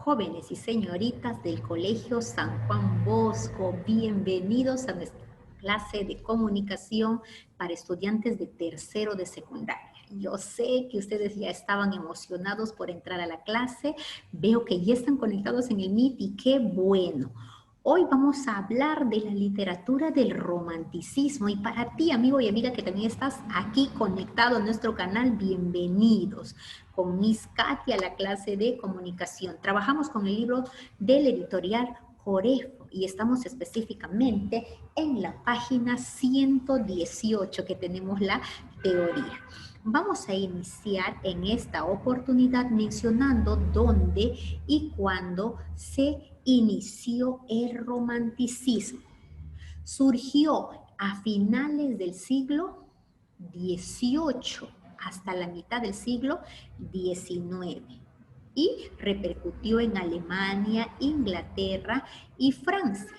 Jóvenes y señoritas del Colegio San Juan Bosco, bienvenidos a nuestra clase de comunicación para estudiantes de tercero de secundaria. Yo sé que ustedes ya estaban emocionados por entrar a la clase, veo que ya están conectados en el Meet y qué bueno. Hoy vamos a hablar de la literatura del romanticismo y para ti, amigo y amiga que también estás aquí conectado a nuestro canal, bienvenidos con Miss Katia a la clase de comunicación. Trabajamos con el libro del editorial Corefo y estamos específicamente en la página 118 que tenemos la teoría. Vamos a iniciar en esta oportunidad mencionando dónde y cuándo se inició el romanticismo. Surgió a finales del siglo XVIII hasta la mitad del siglo XIX y repercutió en Alemania, Inglaterra y Francia.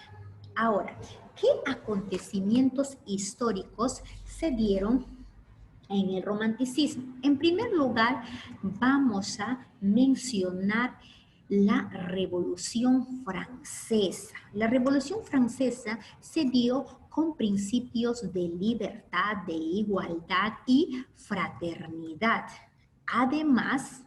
Ahora, ¿qué acontecimientos históricos se dieron en el romanticismo? En primer lugar, vamos a mencionar la Revolución Francesa. La Revolución Francesa se dio con principios de libertad, de igualdad y fraternidad. Además,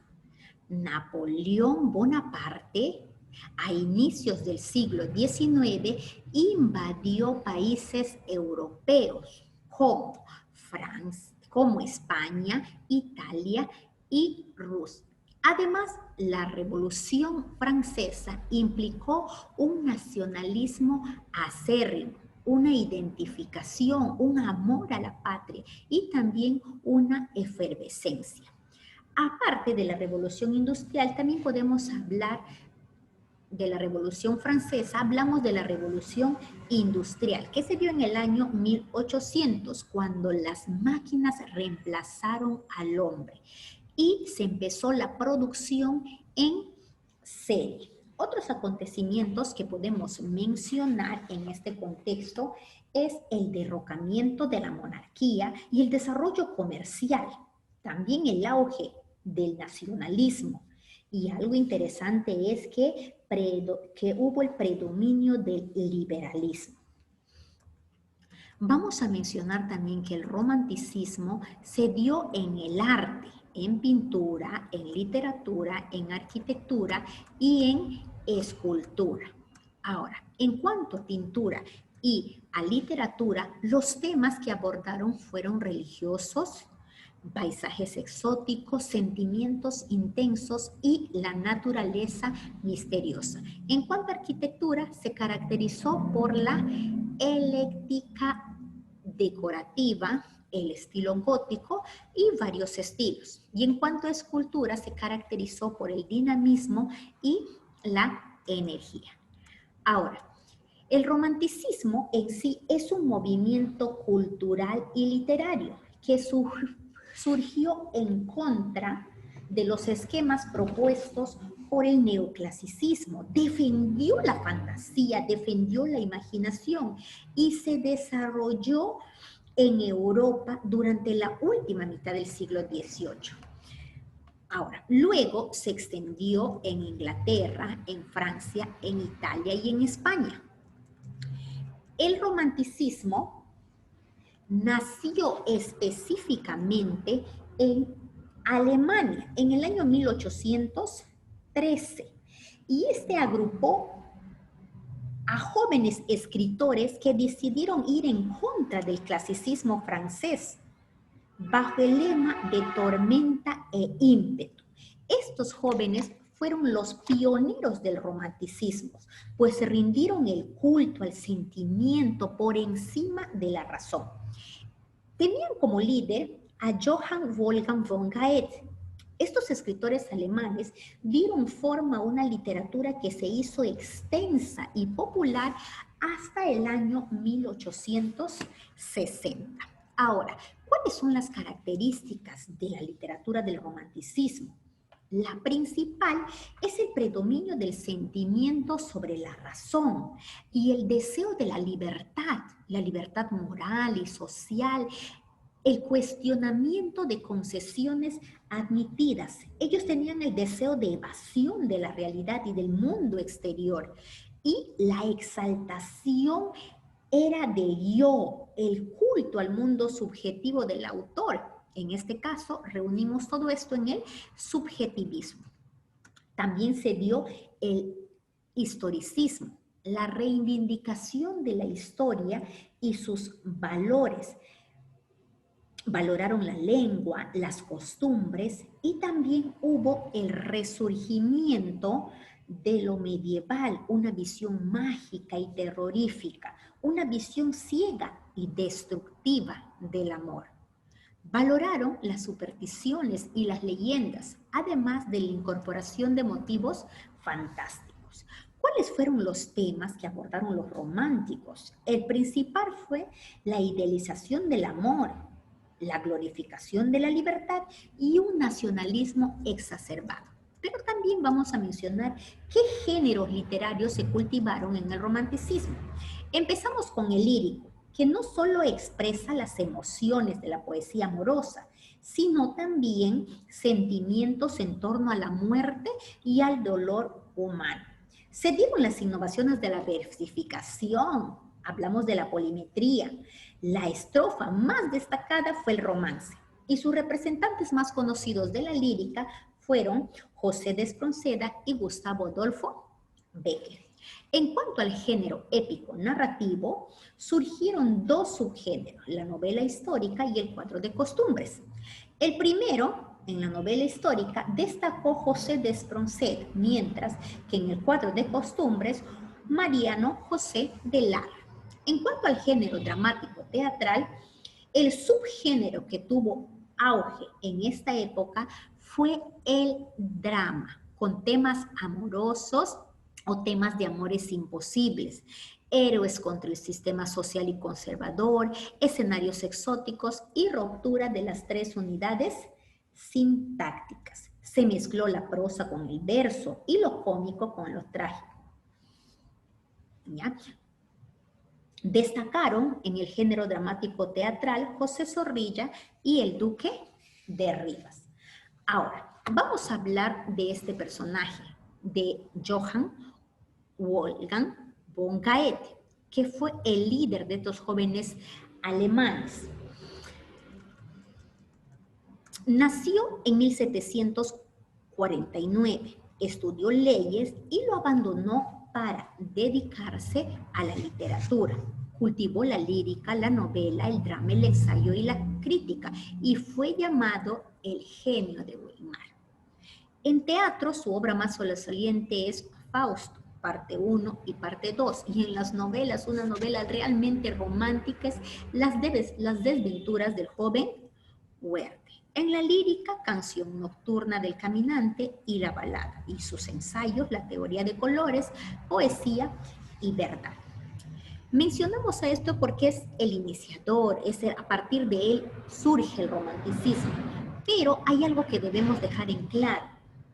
Napoleón Bonaparte, a inicios del siglo XIX, invadió países europeos como Francia, como España, Italia y Rusia. Además, la Revolución Francesa implicó un nacionalismo acérrimo, una identificación, un amor a la patria y también una efervescencia. Aparte de la Revolución Industrial, también podemos hablar de la Revolución Francesa, hablamos de la Revolución Industrial, que se dio en el año 1800, cuando las máquinas reemplazaron al hombre y se empezó la producción en serie. Otros acontecimientos que podemos mencionar en este contexto es el derrocamiento de la monarquía y el desarrollo comercial, también el auge del nacionalismo. Y algo interesante es que hubo el predominio del liberalismo. Vamos a mencionar también que el romanticismo se dio en el arte, en pintura, en literatura, en arquitectura y en escultura. Ahora, en cuanto a pintura y a literatura, los temas que abordaron fueron religiosos, paisajes exóticos, sentimientos intensos y la naturaleza misteriosa. En cuanto a arquitectura, se caracterizó por la ecléctica decorativa, el estilo gótico y varios estilos. Y en cuanto a escultura, se caracterizó por el dinamismo y la energía. Ahora, el romanticismo en sí es un movimiento cultural y literario que surgió en contra de los esquemas propuestos por el neoclasicismo. Defendió la fantasía, defendió la imaginación y se desarrolló en Europa durante la última mitad del siglo XVIII. Ahora, luego se extendió en Inglaterra, en Francia, en Italia y en España. El romanticismo nació específicamente en Alemania en el año 1813 y este agrupó a jóvenes escritores que decidieron ir en contra del clasicismo francés bajo el lema de tormenta e ímpetu. Estos jóvenes fueron los pioneros del romanticismo, pues rindieron el culto al sentimiento por encima de la razón. Tenían como líder a Johann Wolfgang von Goethe. Estos escritores alemanes dieron forma a una literatura que se hizo extensa y popular hasta el año 1860. Ahora, ¿cuáles son las características de la literatura del romanticismo? La principal es el predominio del sentimiento sobre la razón y el deseo de la libertad moral y social, el cuestionamiento de concesiones admitidas. Ellos tenían el deseo de evasión de la realidad y del mundo exterior. Y la exaltación era de yo, el culto al mundo subjetivo del autor. En este caso, reunimos todo esto en el subjetivismo. También se dio el historicismo, la reivindicación de la historia y sus valores. Valoraron la lengua, las costumbres y también hubo el resurgimiento de lo medieval, una visión mágica y terrorífica, una visión ciega y destructiva del amor. Valoraron las supersticiones y las leyendas, además de la incorporación de motivos fantásticos. ¿Cuáles fueron los temas que abordaron los románticos? El principal fue la idealización del amor, la glorificación de la libertad y un nacionalismo exacerbado. Pero también vamos a mencionar qué géneros literarios se cultivaron en el romanticismo. Empezamos con el lírico, que no solo expresa las emociones de la poesía amorosa, sino también sentimientos en torno a la muerte y al dolor humano. Se dieron las innovaciones de la versificación, hablamos de la polimetría. La estrofa más destacada fue el romance, y sus representantes más conocidos de la lírica fueron José de Espronceda y Gustavo Adolfo Bécquer. En cuanto al género épico narrativo, surgieron dos subgéneros, la novela histórica y el cuadro de costumbres. El primero, en la novela histórica, destacó José de Espronceda, mientras que en el cuadro de costumbres, Mariano José de Lara. En cuanto al género dramático teatral, el subgénero que tuvo auge en esta época fue el drama, con temas amorosos o temas de amores imposibles, héroes contra el sistema social y conservador, escenarios exóticos y ruptura de las tres unidades sintácticas. Se mezcló la prosa con el verso y lo cómico con lo trágico. ¿Ya? Destacaron en el género dramático teatral José Zorrilla y el Duque de Rivas. Ahora, vamos a hablar de este personaje, de Johann Wolfgang von Goethe, que fue el líder de estos jóvenes alemanes. Nació en 1749, estudió leyes y lo abandonó para dedicarse a la literatura. Cultivó la lírica, la novela, el drama, el ensayo y la crítica, y fue llamado el genio de Weimar. En teatro, su obra más sobresaliente es Fausto, parte 1 y parte 2, y en las novelas, una novela realmente romántica, es las desventuras del joven Werther. En la lírica, Canción Nocturna del Caminante y la balada, y sus ensayos, La teoría de colores, Poesía y verdad. Mencionamos a esto porque es el iniciador, a partir de él surge el romanticismo, pero hay algo que debemos dejar en claro,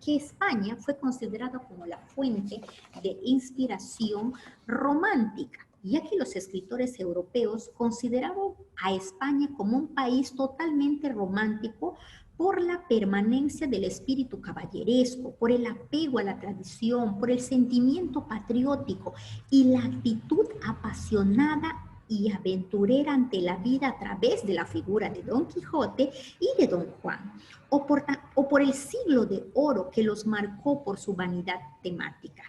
que España fue considerada como la fuente de inspiración romántica, ya que los escritores europeos consideraban a España como un país totalmente romántico por la permanencia del espíritu caballeresco, por el apego a la tradición, por el sentimiento patriótico y la actitud apasionada y aventurera ante la vida a través de la figura de Don Quijote y de Don Juan, o por el siglo de oro que los marcó por su vanidad temática.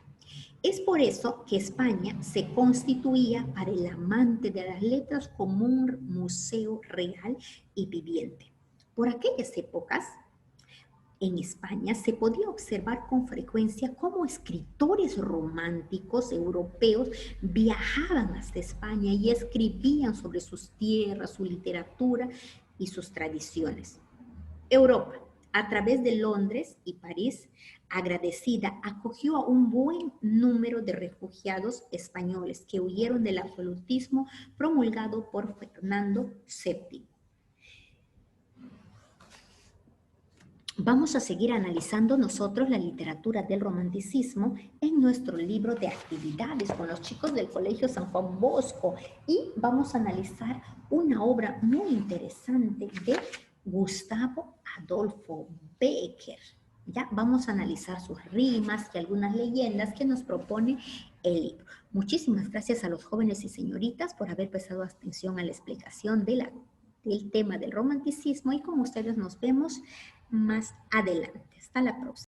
Es por eso que España se constituía para el amante de las letras como un museo real y viviente. Por aquellas épocas, en España se podía observar con frecuencia cómo escritores románticos europeos viajaban hasta España y escribían sobre sus tierras, su literatura y sus tradiciones. Europa, a través de Londres y París, agradecida, acogió a un buen número de refugiados españoles que huyeron del absolutismo promulgado por Fernando VII. Vamos a seguir analizando nosotros la literatura del romanticismo en nuestro libro de actividades con los chicos del Colegio San Juan Bosco y vamos a analizar una obra muy interesante de Gustavo Adolfo Bécquer. Ya vamos a analizar sus rimas y algunas leyendas que nos propone el libro. Muchísimas gracias a los jóvenes y señoritas por haber prestado atención a la explicación del tema del romanticismo y con ustedes nos vemos más adelante. Hasta la próxima.